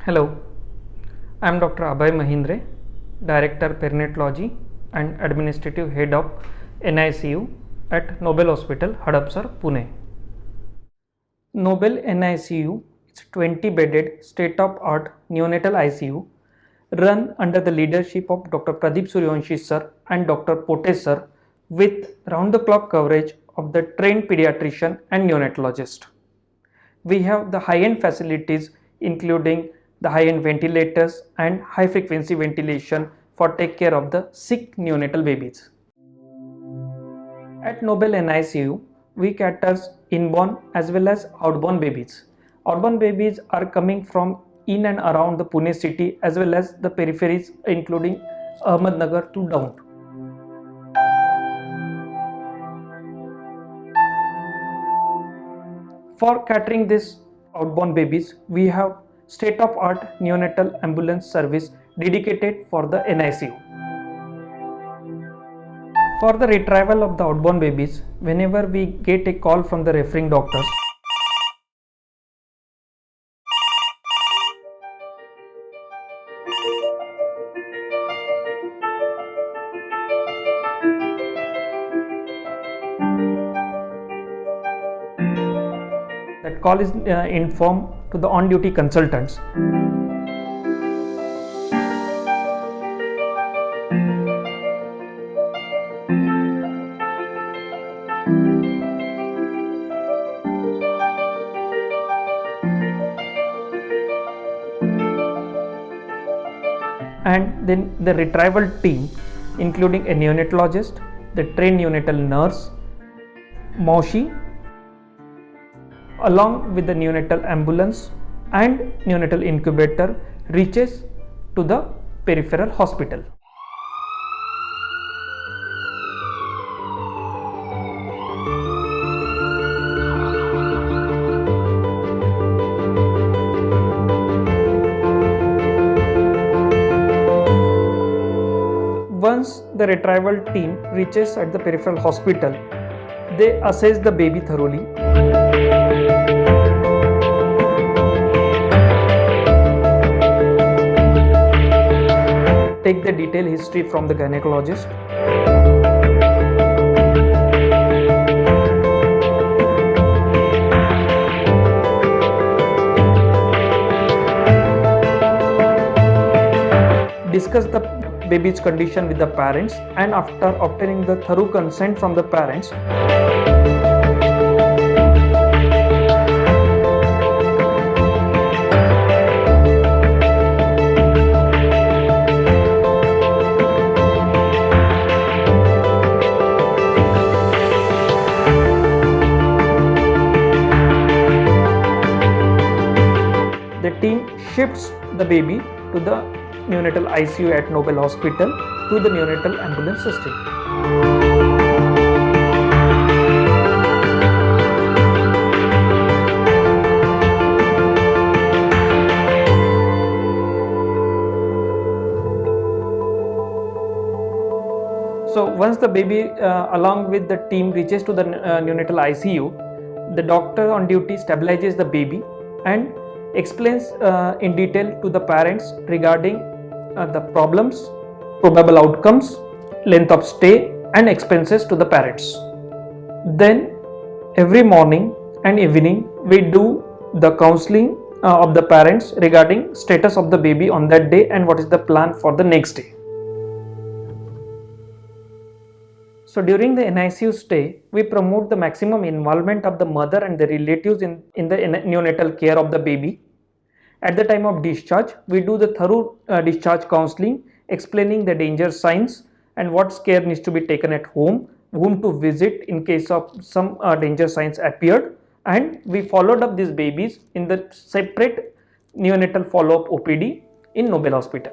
Hello, I am Dr. Abhay Mahindre, Director Perinatology and Administrative Head of NICU at Nobel Hospital, Hadapsar, Pune. Nobel NICU is a 20-bedded state-of-art neonatal ICU run under the leadership of Dr. Pradeep Suryavanshi sir and Dr. Pote sir with round-the-clock coverage of the trained pediatrician and neonatologist. We have the high-end facilities including the high-end ventilators and high-frequency ventilation for take care of the sick neonatal babies. At Nobel NICU, we caters inborn as well as outborn babies. Outborn babies are coming from in and around the Pune city as well as the peripheries including Ahmednagar to down. For catering these outborn babies, we have state-of-art neonatal ambulance service dedicated for the NICU. For the retrieval of the outborn babies, whenever we get a call from the referring doctors, that call is informed to the on-duty consultants. And then the retrieval team including a neonatologist, the trained neonatal nurse, Maushi, along with the neonatal ambulance and neonatal incubator reaches to the peripheral hospital. Once the retrieval team reaches at the peripheral hospital, they assess the baby thoroughly. Take the detailed history from the gynecologist. Discuss the baby's condition with the parents, and after obtaining the thorough consent from the parents, the team shifts the baby to the neonatal ICU at Nobel Hospital to the neonatal ambulance system. So once the baby along with the team reaches to the neonatal ICU, the doctor on duty stabilizes the baby and explains in detail to the parents regarding the problems, probable outcomes, length of stay and expenses to the parents. Then every morning and evening we do the counseling of the parents regarding status of the baby on that day and what is the plan for the next day. So during the NICU stay, we promote the maximum involvement of the mother and the relatives in the neonatal care of the baby. At the time of discharge, we do the thorough discharge counseling, explaining the danger signs and what care needs to be taken at home, whom to visit in case of some danger signs appeared, and we followed up these babies in the separate neonatal follow-up OPD in Nobel Hospital.